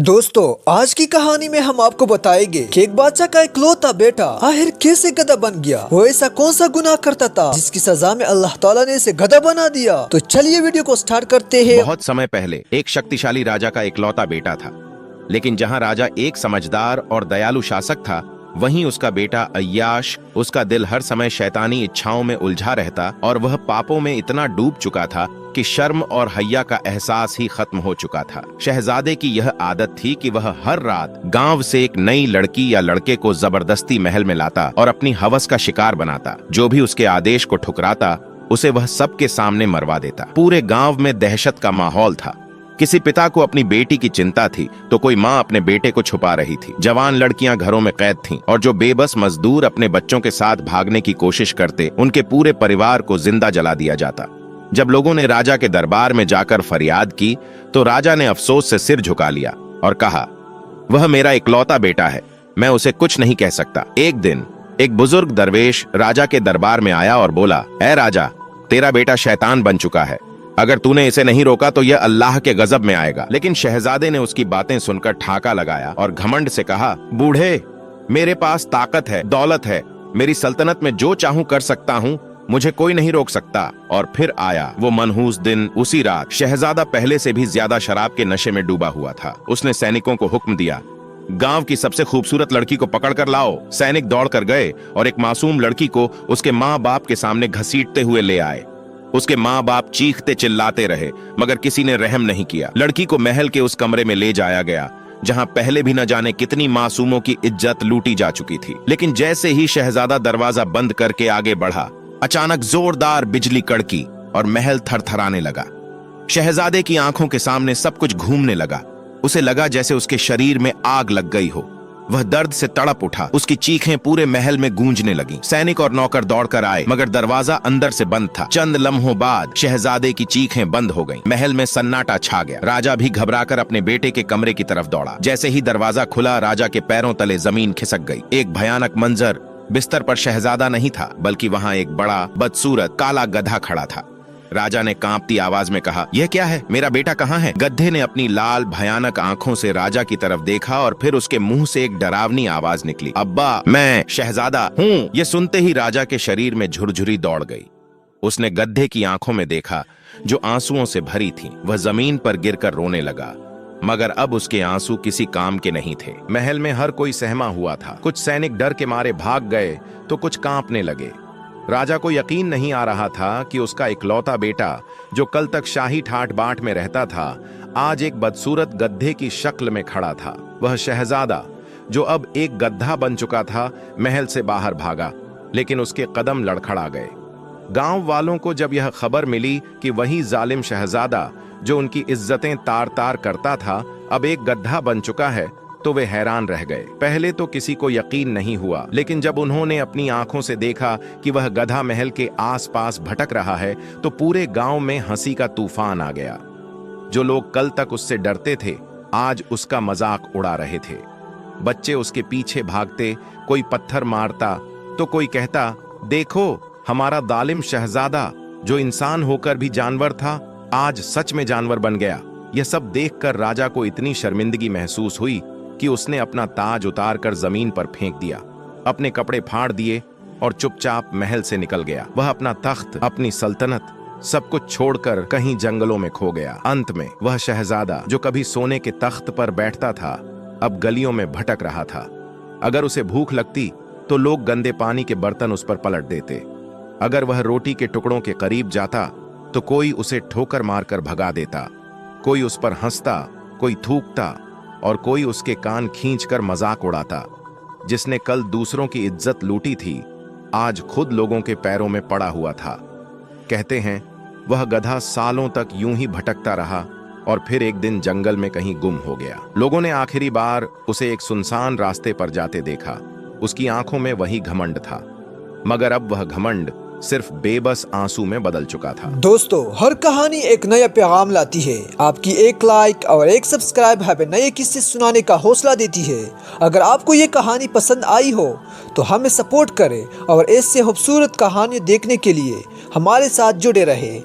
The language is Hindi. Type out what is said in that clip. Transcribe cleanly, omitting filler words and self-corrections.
दोस्तों, आज की कहानी में हम आपको बताएंगे कि एक बादशाह का इकलौता बेटा आखिर कैसे गधा बन गया। वो ऐसा कौन सा गुनाह करता था जिसकी सजा में अल्लाह ताला ने इसे गधा बना दिया। तो चलिए वीडियो को स्टार्ट करते हैं। बहुत समय पहले एक शक्तिशाली राजा का इकलौता बेटा था, लेकिन जहां राजा एक समझदार और दयालु शासक था, वहीं उसका बेटा अय्याश, उसका दिल हर समय शैतानी इच्छाओं में उलझा रहता और वह पापों में इतना डूब चुका था कि शर्म और हया का एहसास ही खत्म हो चुका था। शहजादे की यह आदत थी कि वह हर रात गांव से एक नई लड़की या लड़के को जबरदस्ती महल में लाता और अपनी हवस का शिकार बनाता। जो भी उसके आदेश को ठुकराता, उसे वह सबके सामने मरवा देता। पूरे गांव में दहशत का माहौल था। किसी पिता को अपनी बेटी की चिंता थी तो कोई माँ अपने बेटे को छुपा रही थी। जवान लड़कियां घरों में कैद थीं और जो बेबस मजदूर अपने बच्चों के साथ भागने की कोशिश करते, उनके पूरे परिवार को जिंदा जला दिया जाता। जब लोगों ने राजा के दरबार में जाकर फरियाद की तो राजा ने अफसोस से सिर झुका लिया और कहा, वह मेरा इकलौता बेटा है, मैं उसे कुछ नहीं कह सकता। एक दिन एक बुजुर्ग दरवेश राजा के दरबार में आया और बोला, ऐ राजा, तेरा बेटा शैतान बन चुका है। अगर तूने इसे नहीं रोका तो यह अल्लाह के गजब में आएगा। लेकिन शहजादे ने उसकी बातें सुनकर ठाका लगाया और घमंड से कहा, बूढ़े, मेरे पास ताकत है, दौलत है, मेरी सल्तनत में जो चाहूं कर सकता हूं, मुझे कोई नहीं रोक सकता। और फिर आया वो मनहूस दिन। उसी रात शहजादा पहले से भी ज्यादा शराब के नशे में डूबा हुआ था। उसने सैनिकों को हुक्म दिया, गांव की सबसे खूबसूरत लड़की को पकड़ कर लाओ। सैनिक दौड़ कर गए और एक मासूम लड़की को उसके माँ बाप के सामने घसीटते हुए ले आए। उसके माँ बाप चीखते चिल्लाते रहे, मगर किसी ने रहम नहीं किया। लड़की को महल के उस कमरे में ले जाया गया जहां पहले भी न जाने कितनी मासूमों की इज्जत लूटी जा चुकी थी। लेकिन जैसे ही शहजादा दरवाजा बंद करके आगे बढ़ा, अचानक जोरदार बिजली कड़की और महल थरथराने लगा। शहजादे की आंखों के सामने सब कुछ घूमने लगा। उसे लगा जैसे उसके शरीर में आग लग गई हो। वह दर्द से तड़प उठा। उसकी चीखें पूरे महल में गूंजने लगीं। सैनिक और नौकर दौड़कर आए, मगर दरवाजा अंदर से बंद था। चंद लम्हों बाद शहजादे की चीखें बंद हो गईं। महल में सन्नाटा छा गया। राजा भी घबराकर अपने बेटे के कमरे की तरफ दौड़ा। जैसे ही दरवाजा खुला, राजा के पैरों तले जमीन खिसक गई। एक भयानक मंजर। बिस्तर पर शहजादा नहीं था, बल्कि वहां एक बड़ा बदसूरत काला गधा खड़ा था। राजा ने कांपती आवाज में कहा, यह क्या है? मेरा बेटा कहाँ है? गधे ने अपनी लाल भयानक आंखों से राजा की तरफ देखा और फिर उसके मुंह से एक डरावनी आवाज निकली, अब्बा, मैं शहजादा हूँ। यह सुनते ही राजा के शरीर में झुरझुरी दौड़ गई। उसने गधे की आंखों में देखा जो आंसुओं से भरी थीं। वह जमीन पर गिरकर रोने लगा, मगर अब उसके आंसू किसी काम के नहीं थे। महल में हर कोई सहमा हुआ था। कुछ सैनिक डर के मारे भाग गए तो कुछ कांपने लगे। राजा को यकीन नहीं आ रहा था कि उसका इकलौता बेटा, जो कल तक शाही ठाट बाट में रहता था, आज एक बदसूरत गधे की शक्ल में खड़ा था। वह शहजादा, जो अब एक गधा बन चुका था, महल से बाहर भागा, लेकिन उसके कदम लड़खड़ा गए। गांव वालों को जब यह खबर मिली कि वही जालिम शहजादा, जो उनकी इज्जतें तार तार करता था, अब एक गधा बन चुका है, तो वे हैरान रह गए। पहले तो किसी को यकीन नहीं हुआ, लेकिन जब उन्होंने अपनी आंखों से देखा कि वह गधा महल के आसपास भटक रहा है, तो पूरे गांव में हंसी का तूफान आ गया। जो लोग कल तक उससे डरते थे, आज उसका मजाक उड़ा रहे थे। बच्चे उसके पीछे भागते, कोई पत्थर मारता तो कोई कहता, देखो, हमारा जालिम शहजादा, जो इंसान होकर भी जानवर था, आज सच में जानवर बन गया। यह सब देखकर राजा को इतनी शर्मिंदगी महसूस हुई कि उसने अपना ताज उतार कर जमीन पर फेंक दिया, अपने कपड़े फाड़ दिए और चुपचाप महल से निकल गया। वह अपना तख्त, अपनी सल्तनत, सब कुछ छोड़कर कहीं जंगलों में खो गया। अंत में वह शहजादा, जो कभी सोने के तख्त पर बैठता था, अब गलियों में भटक रहा था। अगर उसे भूख लगती तो लोग गंदे पानी के बर्तन उस पर पलट देते। अगर वह रोटी के टुकड़ों के करीब जाता तो कोई उसे ठोकर मारकर भगा देता। कोई उस पर हंसता, कोई थूकता और कोई उसके कान खींचकर मजाक उड़ाता। जिसने कल दूसरों की इज्जत लूटी थी, आज खुद लोगों के पैरों में पड़ा हुआ था। कहते हैं वह गधा सालों तक यूं ही भटकता रहा और फिर एक दिन जंगल में कहीं गुम हो गया। लोगों ने आखिरी बार उसे एक सुनसान रास्ते पर जाते देखा। उसकी आंखों में वही घमंड था, मगर अब वह घमंड सिर्फ बेबस आंसू में बदल चुका था। दोस्तों, हर कहानी एक नया पैगाम लाती है। आपकी एक लाइक और एक सब्सक्राइब हमें नए किस्से सुनाने का हौसला देती है। अगर आपको ये कहानी पसंद आई हो तो हमें सपोर्ट करें और ऐसे खूबसूरत कहानियाँ देखने के लिए हमारे साथ जुड़े रहें।